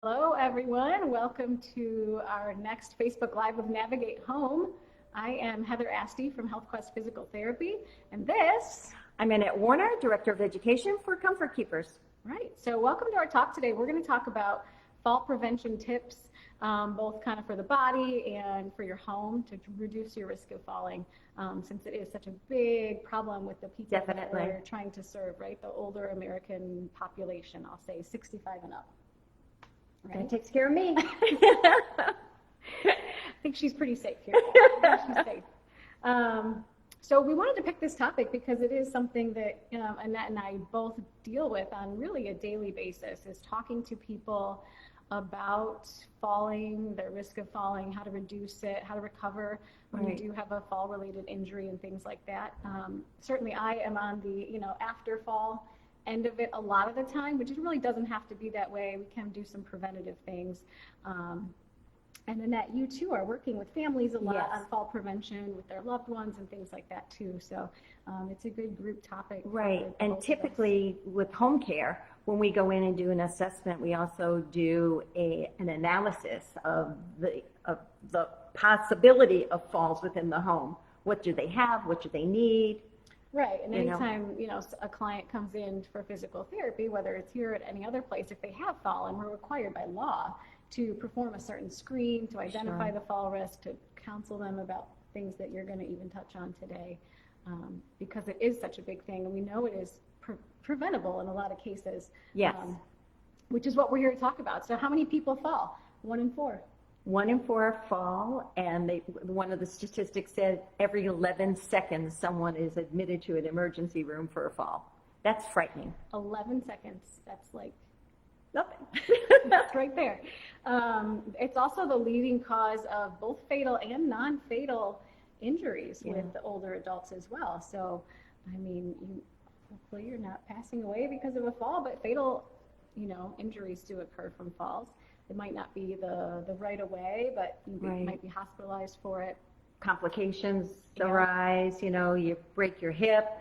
Hello, everyone. Welcome to our next Facebook Live of Navigate Home. I am Heather Asti from Healthquest Physical Therapy, and this. I'm Annette Warner, Director of Education for Comfort Keepers. Right. So, welcome to our talk today. We're going to talk about fall prevention tips, both kind of for the body and for your home to reduce your risk of falling, since it is such a big problem with the people that we're trying to serve, right? The older American population, I'll say 65 and up. Right. That takes care of me. I think she's pretty safe here. She's safe. So we wanted to pick this topic because it is something that Annette and I both deal with on really a daily basis, is talking to people about falling, their risk of falling, how to reduce it, how to recover when you do have a fall-related injury and things like that. Certainly I am on the, after fall end of it a lot of the time, which it really doesn't have to be that way. We can do some preventative things. And Annette, you too are working with families a lot on fall prevention with their loved ones and things like that too. So it's a good group topic. Right. And typically with home care, when we go in and do an assessment, we also do an analysis of the possibility of falls within the home. What do they have? What do they need? Right, and anytime a client comes in for physical therapy, whether it's here or at any other place, if they have fallen, we're required by law to perform a certain screen, to identify the fall risk, to counsel them about things that you're going to even touch on today, because it is such a big thing, and we know it is preventable in a lot of cases. Yes. Which is what we're here to talk about. So how many people fall? 1 in 4. 1 in 4 fall, and one of the statistics said every 11 seconds someone is admitted to an emergency room for a fall. That's frightening. 11 seconds. That's like nothing. That's right there. It's also the leading cause of both fatal and non-fatal injuries with the older adults as well. So, I mean, hopefully you're not passing away because of a fall, but fatal, injuries do occur from falls. It might not be the right away, but you might be hospitalized for it. Complications arise, you break your hip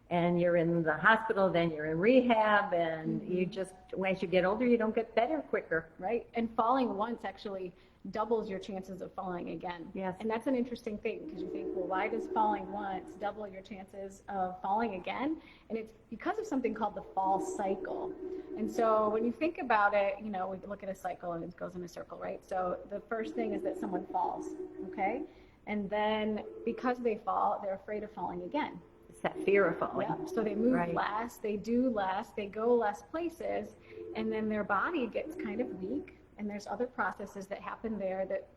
and you're in the hospital, then you're in rehab, and you just, as you get older, you don't get better quicker. Right, and falling once actually doubles your chances of falling again. Yes. And that's an interesting thing, because you think, well, why does falling once double your chances of falling again? And it's because of something called the fall cycle. And so when you think about it, we look at a cycle and it goes in a circle, right? So the first thing is that someone falls, okay? And then because they fall, they're afraid of falling again. It's that fear of falling. Yeah, so they move less, they do less, they go less places, and then their body gets kind of weak, and there's other processes that happen there that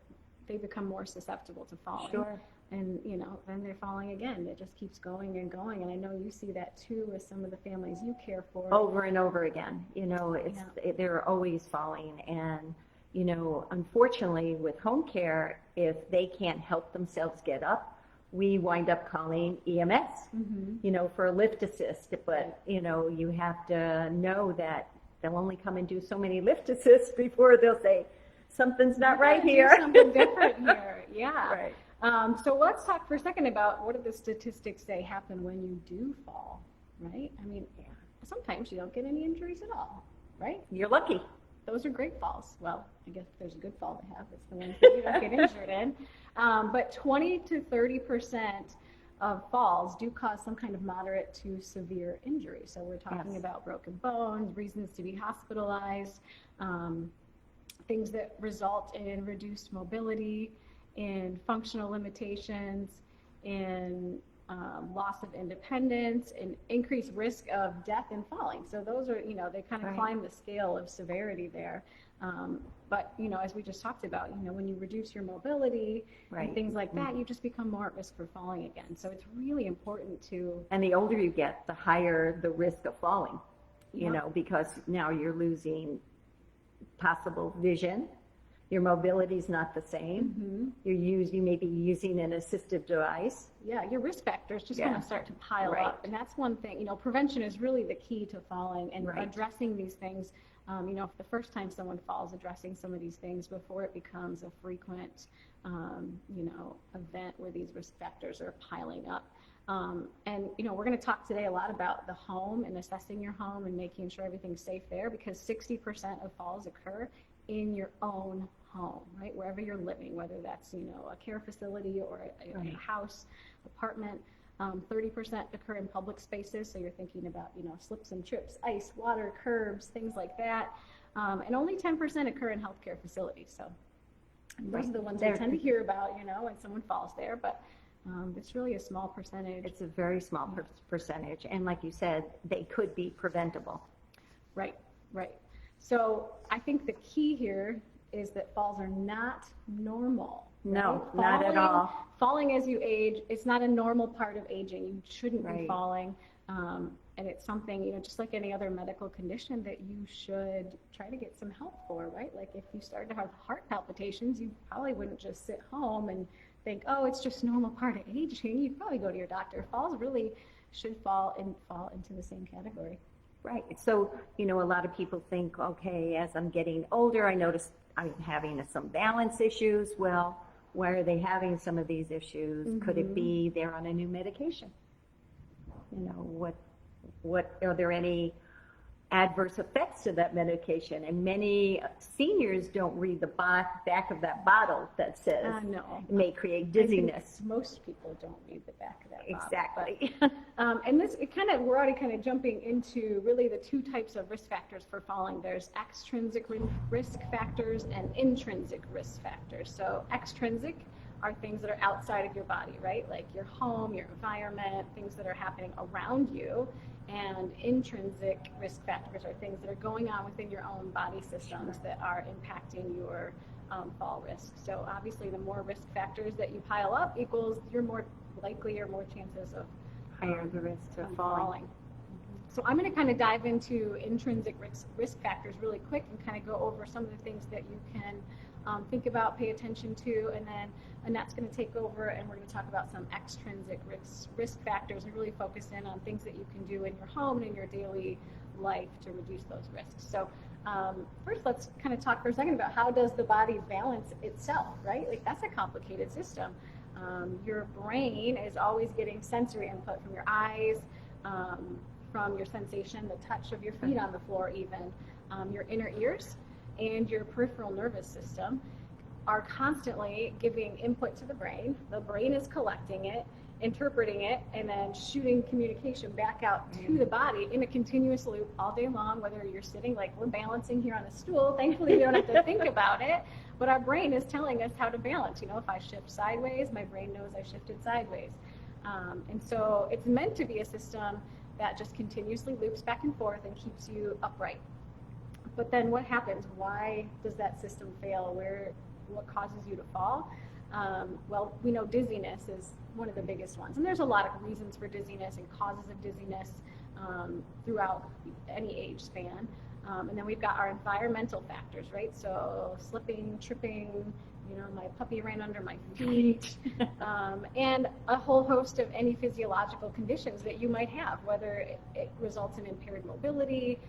they become more susceptible to falling. Sure. And, then they're falling again. It just keeps going and going. And I know you see that too with some of the families you care for. Over and over again. They're always falling. And, unfortunately with home care, if they can't help themselves get up, we wind up calling EMS, for a lift assist. But, you have to know that they'll only come and do so many lift assists before they'll say, something's not right here. Something different here. Yeah. Right. So let's talk for a second about what do the statistics say happen when you do fall, right? I mean, sometimes you don't get any injuries at all, right? You're lucky. Those are great falls. Well, I guess if there's a good fall to have, it's the ones that you don't get injured in. But 20 to 30% of falls do cause some kind of moderate to severe injury. So we're talking about broken bones, reasons to be hospitalized, things that result in reduced mobility, in functional limitations, in loss of independence, and increased risk of death and falling. So those are, they kind of climb the scale of severity there. But, as we just talked about, when you reduce your mobility and things like that, you just become more at risk for falling again. So it's really important to... And the older you get, the higher the risk of falling, because now you're losing possible vision. Your mobility is not the same. You may be using an assistive device. Yeah, your risk factors just kind of start to pile up. And that's one thing, prevention is really the key to falling, and addressing these things. If the first time someone falls, addressing some of these things before it becomes a frequent, event where these risk factors are piling up. And, we're going to talk today a lot about the home and assessing your home and making sure everything's safe there, because 60% of falls occur in your own home, right? Wherever you're living, whether that's, a care facility or a house, apartment. 30% occur in public spaces. So you're thinking about, slips and trips, ice, water, curbs, things like that. And only 10% occur in healthcare facilities. So those are the ones we tend to hear about, when someone falls there. But it's really a small percentage. It's a very small percentage. And like you said, they could be preventable. Right. So I think the key here is that falls are not normal. No, right? not at all. Falling as you age, it's not a normal part of aging. You shouldn't be falling. And it's something, just like any other medical condition, that you should try to get some help for, right? Like if you started to have heart palpitations, you probably wouldn't just sit home and think, oh, it's just a normal part of aging. You'd probably go to your doctor. Falls really should fall into the same category. Right. So, a lot of people think, okay, as I'm getting older, I notice I'm having some balance issues. Well, why are they having some of these issues? Mm-hmm. Could it be they're on a new medication? What are there any adverse effects to that medication? And many seniors don't read the back of that bottle that says no. It may create dizziness. Most people don't read the back of that bottle. Exactly. And we're already kind of jumping into really the two types of risk factors for falling. There's extrinsic risk factors and intrinsic risk factors. So extrinsic are things that are outside of your body, right? Like your home, your environment, things that are happening around you. And intrinsic risk factors are things that are going on within your own body systems that are impacting your fall risk. So obviously the more risk factors that you pile up equals you're more likely or more chances of higher the risk of falling. So I'm going to kind of dive into intrinsic risk factors really quick and kind of go over some of the things that you can think about, pay attention to, and then Annette's going to take over and we're going to talk about some extrinsic risk factors and really focus in on things that you can do in your home and in your daily life to reduce those risks. So first, let's kind of talk for a second about how does the body balance itself, right? Like that's a complicated system. Your brain is always getting sensory input from your eyes, from your sensation, the touch of your feet on the floor even, your inner ears and your peripheral nervous system are constantly giving input to the brain. The brain is collecting it, interpreting it, and then shooting communication back out to the body in a continuous loop all day long, whether you're sitting like we're balancing here on a stool. Thankfully, we don't have to think about it, but our brain is telling us how to balance. If I shift sideways, my brain knows I shifted sideways. And so it's meant to be a system that just continuously loops back and forth and keeps you upright. But then what happens? Why does that system fail? What causes you to fall? Well, we know dizziness is one of the biggest ones. And there's a lot of reasons for dizziness and causes of dizziness throughout any age span. And then we've got our environmental factors, right? So slipping, tripping, my puppy ran under my feet, and a whole host of any physiological conditions that you might have, whether it results in impaired mobility,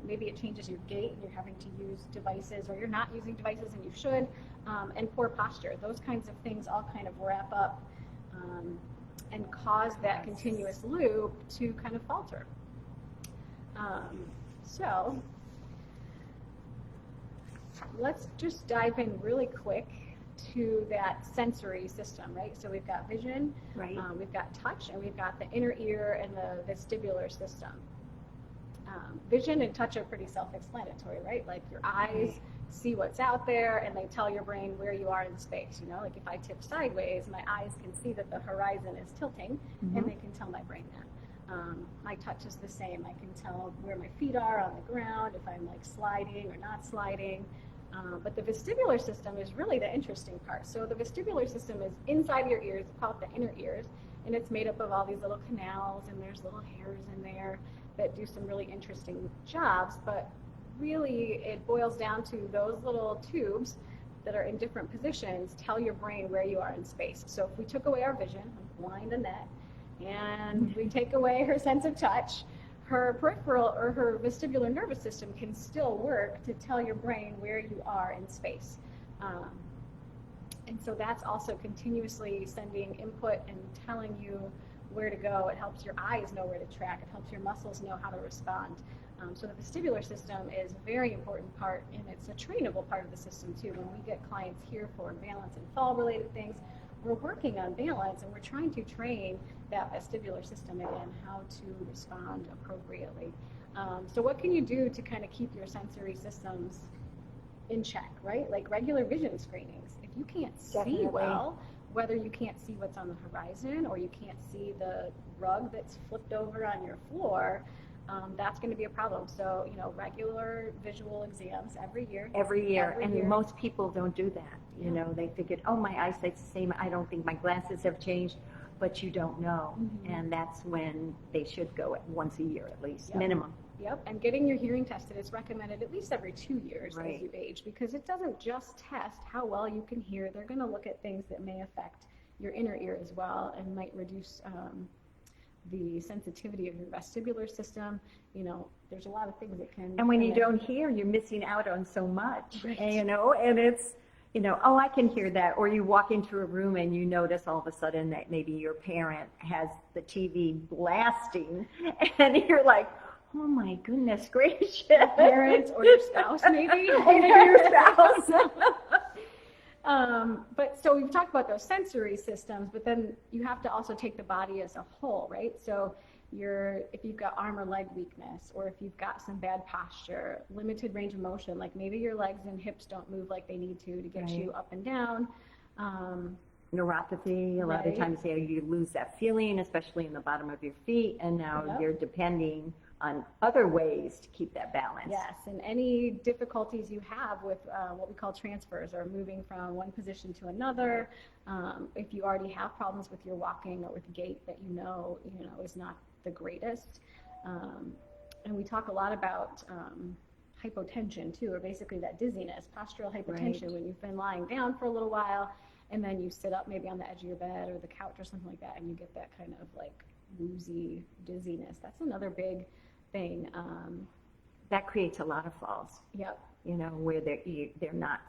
maybe it changes your gait and you're having to use devices, or you're not using devices and you should, and poor posture. Those kinds of things all kind of wrap up and cause that continuous loop to kind of falter. So let's just dive in really quick to that sensory system, right? So we've got vision, right. We've got touch, and we've got the inner ear and the vestibular system. Vision and touch are pretty self-explanatory, right? Like your eyes see what's out there and they tell your brain where you are in space. Like if I tip sideways, my eyes can see that the horizon is tilting, and they can tell my brain that. My touch is the same. I can tell where my feet are on the ground, if I'm like sliding or not sliding. But the vestibular system is really the interesting part. So the vestibular system is inside your ears, we call it the inner ears, and it's made up of all these little canals, and there's little hairs in there that do some really interesting jobs. But really it boils down to those little tubes that are in different positions tell your brain where you are in space. So if we took away our vision, blind Annette, and we take away her sense of touch, her peripheral or her vestibular nervous system can still work to tell your brain where you are in space. And so that's also continuously sending input and telling you where to go. It helps your eyes know where to track. It helps your muscles know how to respond. So the vestibular system is a very important part, and it's a trainable part of the system too. When we get clients here for balance and fall related things, we're working on balance and we're trying to train that vestibular system again, how to respond appropriately. So what can you do to kind of keep your sensory systems in check, right? Like regular vision screenings. If you can't see well, whether you can't see what's on the horizon or you can't see the rug that's flipped over on your floor, that's going to be a problem. So, regular visual exams every year. Every year. Most people don't do that. You know, they figured, oh, my eyesight's the same. I don't think my glasses have changed, but you don't know. Mm-hmm. And that's when they should go once a year at least, minimum. Yep, and getting your hearing tested is recommended at least every 2 years as you age, because it doesn't just test how well you can hear. They're going to look at things that may affect your inner ear as well and might reduce the sensitivity of your vestibular system. There's a lot of things that can. And when you don't hear, you're missing out on so much, and it's, oh, I can hear that. Or you walk into a room and you notice all of a sudden that maybe your parent has the TV blasting and you're like, oh my goodness gracious. Your parents or your spouse maybe. Your spouse. But so we've talked about those sensory systems, but then you have to also take the body as a whole, right? So if you've got arm or leg weakness, or if you've got some bad posture, limited range of motion, like maybe your legs and hips don't move like they need to get you up and down. Neuropathy, a lot of times you lose that feeling, especially in the bottom of your feet, and now you're depending on other ways to keep that balance. Yes, and any difficulties you have with what we call transfers, or moving from one position to another, if you already have problems with your walking or with gait that is not the greatest. And we talk a lot about hypotension too, or basically that dizziness, postural hypotension, when you've been lying down for a little while and then you sit up maybe on the edge of your bed or the couch or something like that, and you get that kind of like woozy dizziness. That's another big thing. That creates a lot of falls. Yep. Where they're not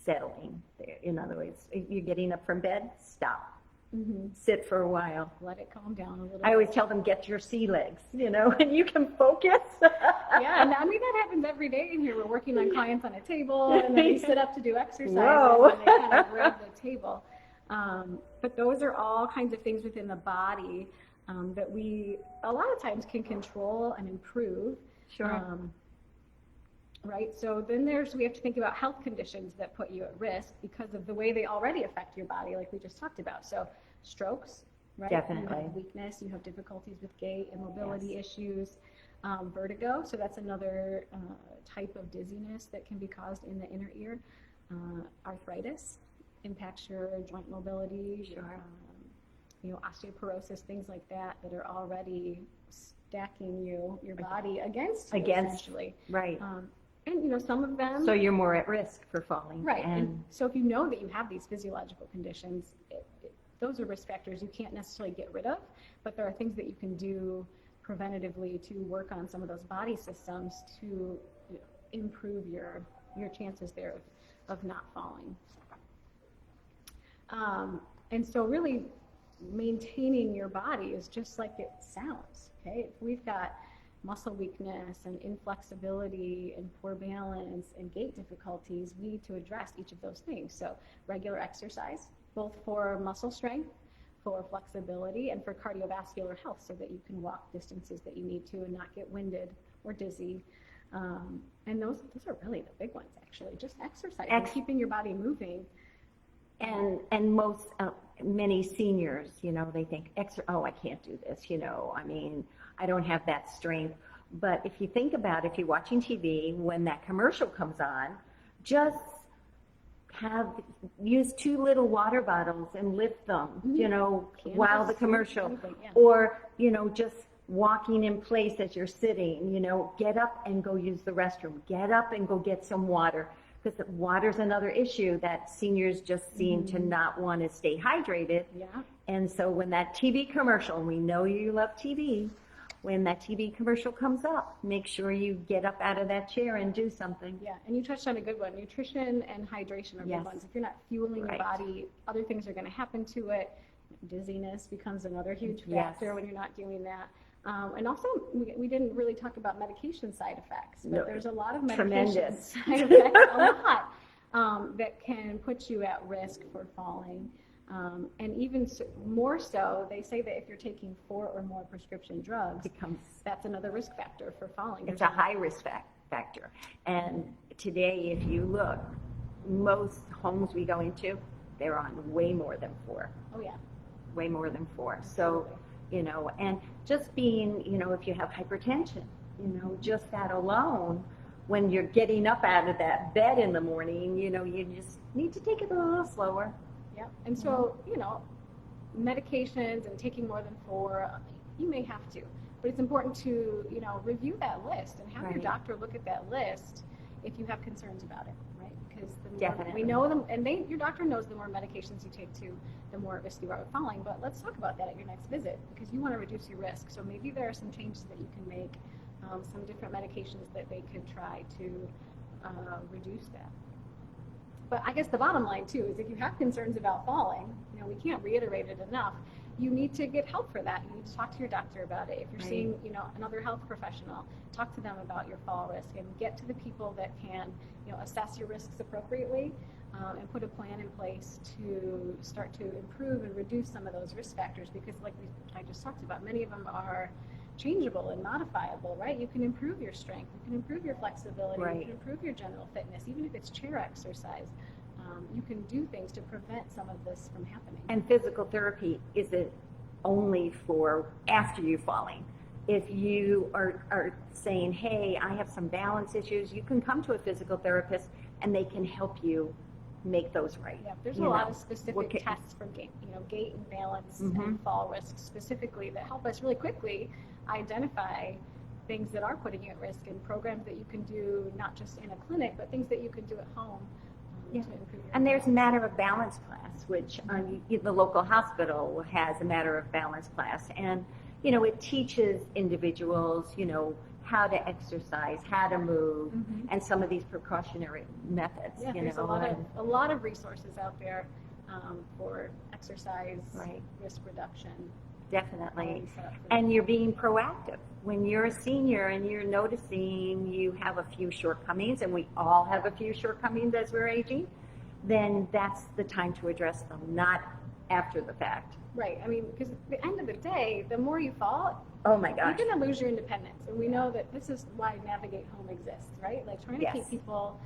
settling. In other words, if you're getting up from bed, stop. Mm-hmm. Sit for a while. Let it calm down a little bit. I always tell them, get your sea legs, and you can focus. Yeah, and I mean, that happens every day in here. We're working on clients on a table, and then we sit up to do exercises, and they kind of grab the table. But those are all kinds of things within the body that we, a lot of times, can control and improve. Sure. Right, so then we have to think about health conditions that put you at risk because of the way they already affect your body, like we just talked about. So strokes, right? Definitely. You have weakness, you have difficulties with gait and mobility issues, vertigo, so that's another type of dizziness that can be caused in the inner ear. Arthritis impacts your joint mobility, osteoporosis, things like that are already stacking your body against you, essentially. Right. And some of them. So you're more at risk for falling. Right. And so if you know that you have these physiological conditions, those are risk factors you can't necessarily get rid of, but there are things that you can do preventatively to work on some of those body systems to improve your chances there of not falling. And so really maintaining your body is just like it sounds. Okay, if we've got muscle weakness and inflexibility and poor balance and gait difficulties, we need to address each of those things. So regular exercise, both for muscle strength, for flexibility, and for cardiovascular health, so that you can walk distances that you need to and not get winded or dizzy. And those are really the big ones, actually. Just exercise and keeping your body moving. And many seniors, they think, I can't do this, I mean, I don't have that strength. But if you think about it, if you're watching TV, when that commercial comes on, just use 2 little water bottles and lift them, while the commercial, or, just walking in place as you're sitting, get up and go use the restroom, get up and go get some water. Because water's another issue that seniors just seem to not want to stay hydrated. Yeah. And so when that TV commercial, and we know you love TV, when that TV commercial comes up, make sure you get up out of that chair and do something. Yeah, and you touched on a good one. Nutrition and hydration are good ones. If you're not fueling your body, other things are going to happen to it. Dizziness becomes another huge Yes. factor when you're not doing that. And also, we didn't really talk about medication side effects, but No, there's a lot of medication tremendous. side effects, a lot, that can put you at risk for falling. And even more so, they say that if you're taking 4 or more prescription drugs, that's another risk factor for falling. It's a high risk factor. And today, if you look, most homes we go into, they're on way more than 4. Oh, yeah. Way more than 4. So, and just being, if you have hypertension, just that alone, when you're getting up out of that bed in the morning, you just need to take it a little slower. Yeah. And so, medications and taking more than 4, you may have to, but it's important to, review that list and have your doctor look at that list if you have concerns about it, right? Because we know them, and your doctor knows the more medications you take too, the more at risk you are of falling. But let's talk about that at your next visit, because you want to reduce your risk. So maybe there are some changes that you can make, some different medications that they could try to reduce that. But I guess the bottom line too is if you have concerns about falling, we can't reiterate it enough. You need to get help for that. You need to talk to your doctor about it. If you're seeing, another health professional, talk to them about your fall risk and get to the people that can, assess your risks appropriately, and put a plan in place to start to improve and reduce some of those risk factors. Because like I just talked about, many of them are changeable and modifiable, right? You can improve your strength, you can improve your flexibility, you can improve your general fitness, even if it's chair exercise. You can do things to prevent some of this from happening. And physical therapy isn't only for after you falling. If you are saying, hey, I have some balance issues, you can come to a physical therapist and they can help you make those right. Yeah, there's a lot of specific tests for gait and balance and fall risks specifically that help us really quickly identify things that are putting you at risk, and programs that you can do not just in a clinic, but things that you can do at home. And there's a matter of balance class, which the local hospital has a matter of balance class. And, it teaches individuals, how to exercise, how to move, and some of these precautionary methods. Yeah, there's a lot of resources out there for exercise, risk reduction. Definitely. And you're being proactive. When you're a senior and you're noticing you have a few shortcomings, and we all have a few shortcomings as we're aging, then that's the time to address them, not after the fact. Right. I mean, because at the end of the day, the more you fall, oh my gosh, you're going to lose your independence. And we know that this is why Navigate Home exists, right? Like trying to keep people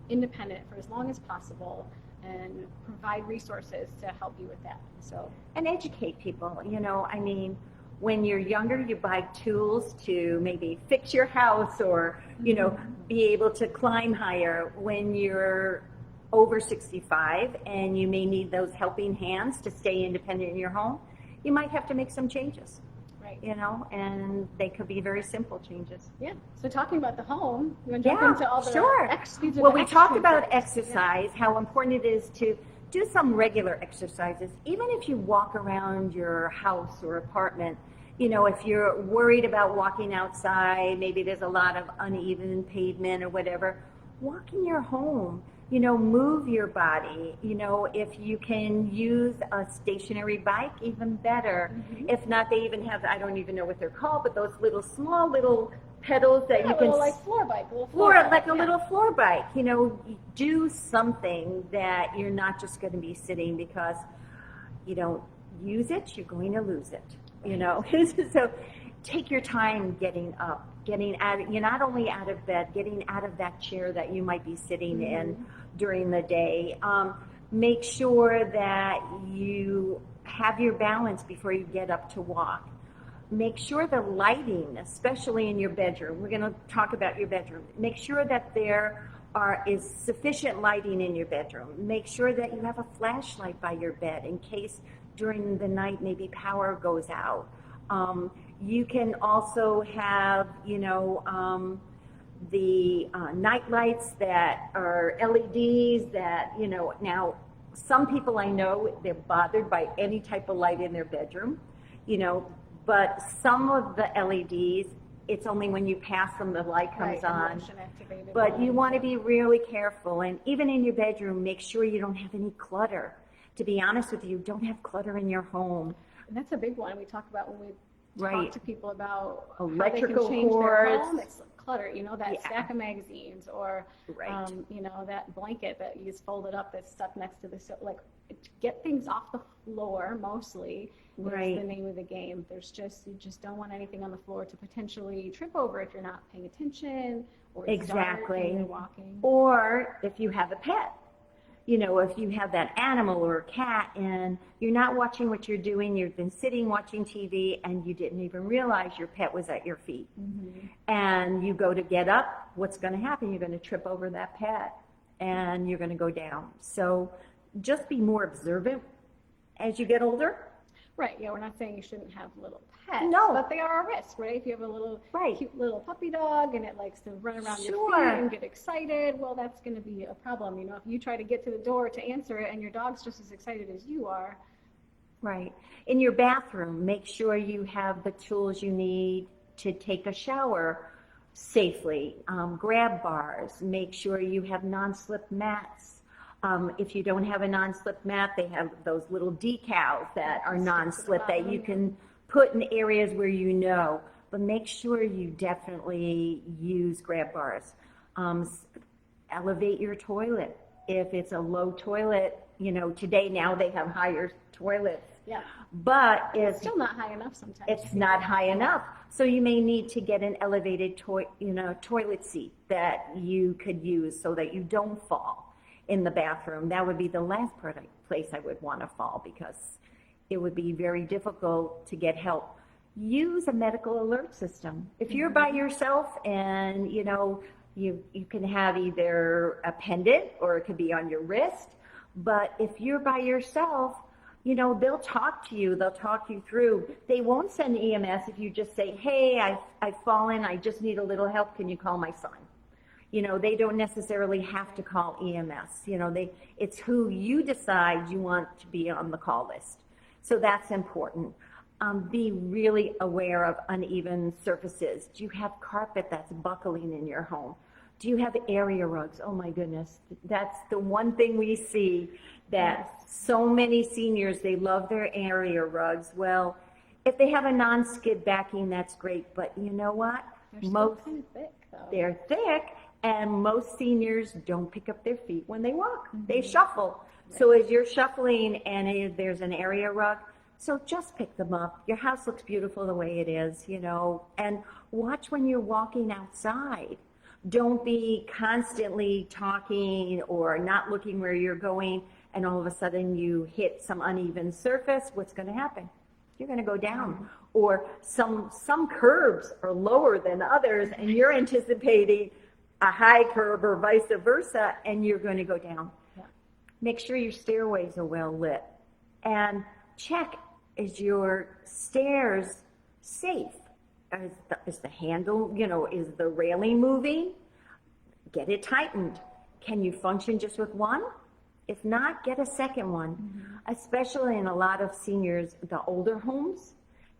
independent for as long as possible and provide resources to help you with that. So, and educate people. When you're younger, you buy tools to maybe fix your house or, be able to climb higher. When you're over 65 and you may need those helping hands to stay independent in your home, you might have to make some changes. Right. And they could be very simple changes. Yeah. So talking about the home, you want to jump into all the Well, we talked about exercise, how important it is to do some regular exercises, even if you walk around your house or apartment. If you're worried about walking outside, maybe there's a lot of uneven pavement or whatever, walk in your home. Move your body. If you can use a stationary bike, even better. If not, they even have, I don't even know what they're called, but those small little pedals that you can, like floor bike, little floor bike. Do something that you're not just going to be sitting, because you don't use it, you're going to lose it. So take your time getting up, you're not only out of bed, getting out of that chair that you might be sitting in during the day. Make sure that you have your balance before you get up to walk. Make sure the lighting, especially in your bedroom, we're going to talk about your bedroom. Make sure that there is sufficient lighting in your bedroom. Make sure that you have a flashlight by your bed in case during the night maybe power goes out. You can also have, the night lights that are LEDs that, now some people I know, they're bothered by any type of light in their bedroom, but some of the LEDs, it's only when you pass them the light comes on. But you want to be really careful, and even in your bedroom, make sure you don't have any clutter. To be honest with you, don't have clutter in your home. And that's a big one we talk about when we Right. talk to people about Electrical how they can change their cords. home. It's clutter, that Yeah. stack of magazines, or Right. that blanket that you just folded up that's stuck next to the get things off the floor mostly Right. is the name of the game. You just don't want anything on the floor to potentially trip over if you're not paying attention, or it's dark Exactly. when you're walking. Or if you have a pet, if you have that animal or a cat and you're not watching what you're doing, you've been sitting watching TV and you didn't even realize your pet was at your feet. Mm-hmm. And you go to get up, what's going to happen? You're going to trip over that pet and you're going to go down. So just be more observant as you get older. Right, yeah, we're not saying you shouldn't have little pets, No. but they are a risk, right? If you have a little Right. cute little puppy dog and it likes to run around your Sure. feet and get excited, well, that's going to be a problem. If you try to get to the door to answer it and your dog's just as excited as you are. Right. In your bathroom, make sure you have the tools you need to take a shower safely. Grab bars. Make sure you have non-slip mats. If you don't have a non-slip mat, they have those little decals that are non-slip that you can put in areas where but make sure you definitely use grab bars. Elevate your toilet. If it's a low toilet, today now they have higher toilets. Yeah. But It's still not high enough sometimes. it's not high enough. So you may need to get an elevated toilet seat that you could use so that you don't fall in the bathroom. That would be the last place I would want to fall, because it would be very difficult to get help. Use a medical alert system. If you're by yourself and you can have either a pendant or it could be on your wrist, but if you're by yourself, they'll talk to you. They'll talk you through. They won't send EMS if you just say, hey, I've fallen. I just need a little help. Can you call my son? They don't necessarily have to call EMS. It's who you decide you want to be on the call list. So that's important. Be really aware of uneven surfaces. Do you have carpet that's buckling in your home? Do you have area rugs? Oh my goodness. That's the one thing we see, that so many seniors, they love their area rugs. Well, if they have a non-skid backing, that's great. But you know what? They're still kind of thick, though. They're thick, and most seniors don't pick up their feet when they walk. Mm-hmm. They shuffle. Right. So as you're shuffling and there's an area rug, so just pick them up. Your house looks beautiful the way it is, and watch when you're walking outside. Don't be constantly talking or not looking where you're going, and all of a sudden you hit some uneven surface. What's going to happen? You're going to go down. Mm-hmm. Or some curbs are lower than others, and you're anticipating a high curb or vice versa, and you're going to go down. Yeah. Make sure your stairways are well lit, and check, is your stairs safe? Is the handle, is the railing moving? Get it tightened. Can you function just with one? If not, get a second one. Mm-hmm. Especially in a lot of seniors, the older homes,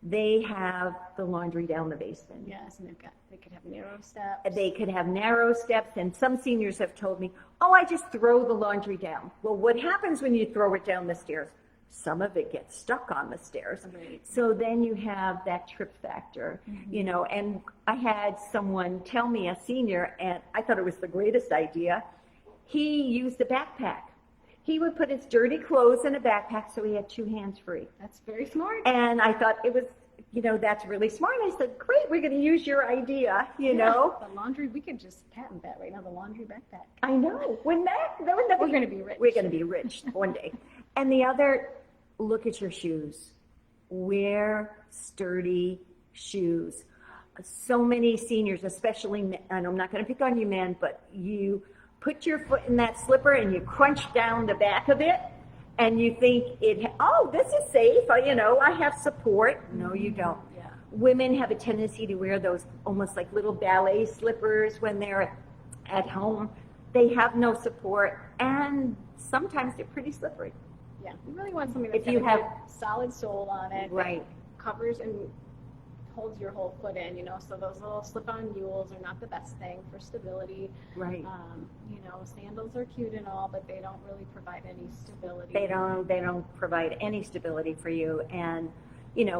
they have the laundry down the basement. Yes, and they could have narrow steps. They could have narrow steps, and some seniors have told me, oh, I just throw the laundry down. Well, what happens when you throw it down the stairs? Some of it gets stuck on the stairs. Right. So then you have that trip factor, and I had someone tell me, a senior, and I thought it was the greatest idea. He used a backpack. He would put his dirty clothes in a backpack so he had two hands free. That's very smart. And I thought it was, that's really smart. I said, great, we're going to use your idea, know. The laundry, we could just patent that right now, the laundry backpack. I know. We're going to be rich. We're going to be rich one day. And the other, look at your shoes. Wear sturdy shoes. So many seniors, especially men, and I'm not going to pick on you men, but you put your foot in that slipper and you crunch down the back of it and you think this is safe. I have support. No, you don't. Yeah. Women have a tendency to wear those almost like little ballet slippers when they're at home. They have no support, and sometimes they're pretty slippery. Yeah, you really want something that's got a solid sole on it. Right. Covers and holds your whole foot in, so those little slip-on mules are not the best thing for stability. Right. Sandals are cute and all, but they don't really provide any stability. They don't provide any stability for you. And,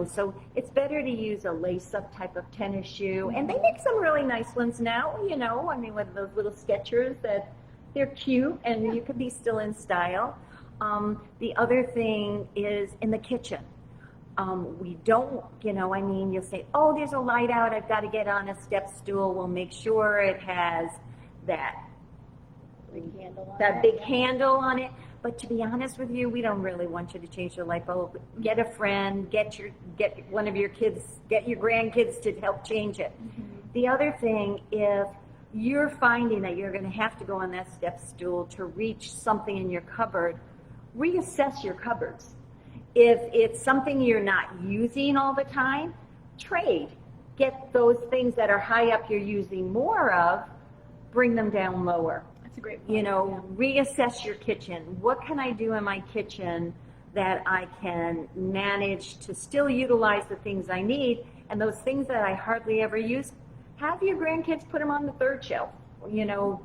so it's better to use a lace-up type of tennis shoe. And they make some really nice ones now, with those little Skechers that they're cute and you can be still in style. The other thing is in the kitchen. We don't, you'll say, oh, there's a light out, I've got to get on a step stool. We'll make sure it has that big handle on it. But to be honest with you, we don't really want you to change your light bulb. Get a friend, get one of your kids, get your grandkids to help change it. Mm-hmm. The other thing, if you're finding that you're going to have to go on that step stool to reach something in your cupboard, reassess your cupboards. If it's something you're not using all the time, trade. Get those things that are high up you're using more of, bring them down lower. That's a great point. Reassess your kitchen. What can I do in my kitchen that I can manage to still utilize the things I need, and those things that I hardly ever use, have your grandkids put them on the third shelf.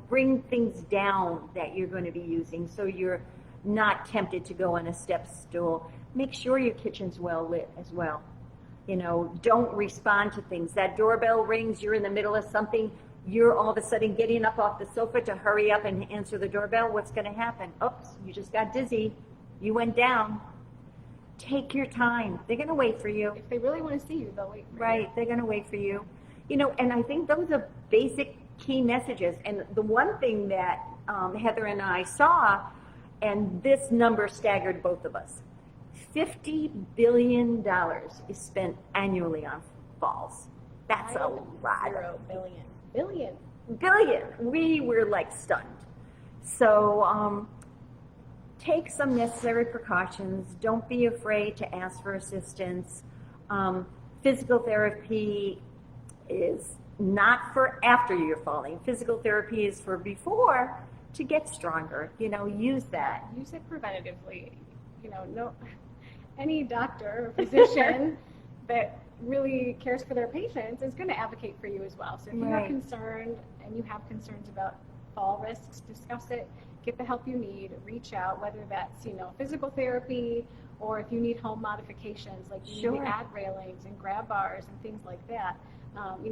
Bring things down that you're going to be using so you're not tempted to go on a step stool. Make sure your kitchen's well lit as well. Don't respond to things. That doorbell rings, you're in the middle of something, you're all of a sudden getting up off the sofa to hurry up and answer the doorbell. What's going to happen? Oops, you just got dizzy. You went down. Take your time. They're going to wait for you. If they really want to see you, they'll wait for you. Right, they're going to wait for you. And I think those are basic key messages. And the one thing that Heather and I saw, and this number staggered both of us, $50 billion is spent annually on falls. That's a lot. 0 billion. Billion. Billion. We were like stunned. So take some necessary precautions. Don't be afraid to ask for assistance. Physical therapy is not for after you're falling. Physical therapy is for before to get stronger. Use that. Use it preventatively. Any doctor or physician that really cares for their patients is going to advocate for you as well. So if you are concerned and you have concerns about fall risks, discuss it, get the help you need, reach out, whether that's, physical therapy, or if you need home modifications, like you need to add railings and grab bars and things like that.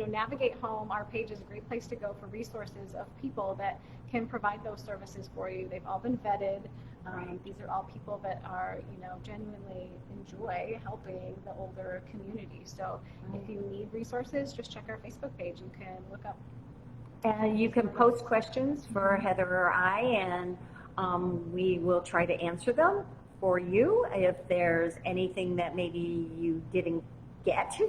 Navigate Home, our page is a great place to go for resources of people that can provide those services for you. They've all been vetted. These are all people that are, genuinely enjoy helping the older community. So if you need resources, just check our Facebook page. You can look up. And you can post questions for Heather or I, and we will try to answer them for you. If there's anything that maybe you didn't get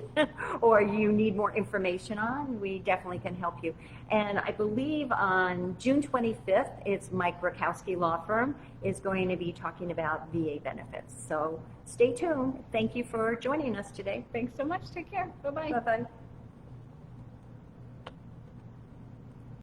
or you need more information on, we definitely can help you. And I believe on June 25th, it's Mike Rakowski Law Firm is going to be talking about VA benefits. So stay tuned. Thank you for joining us today. Thanks so much. Take care. Bye-bye. Bye-bye.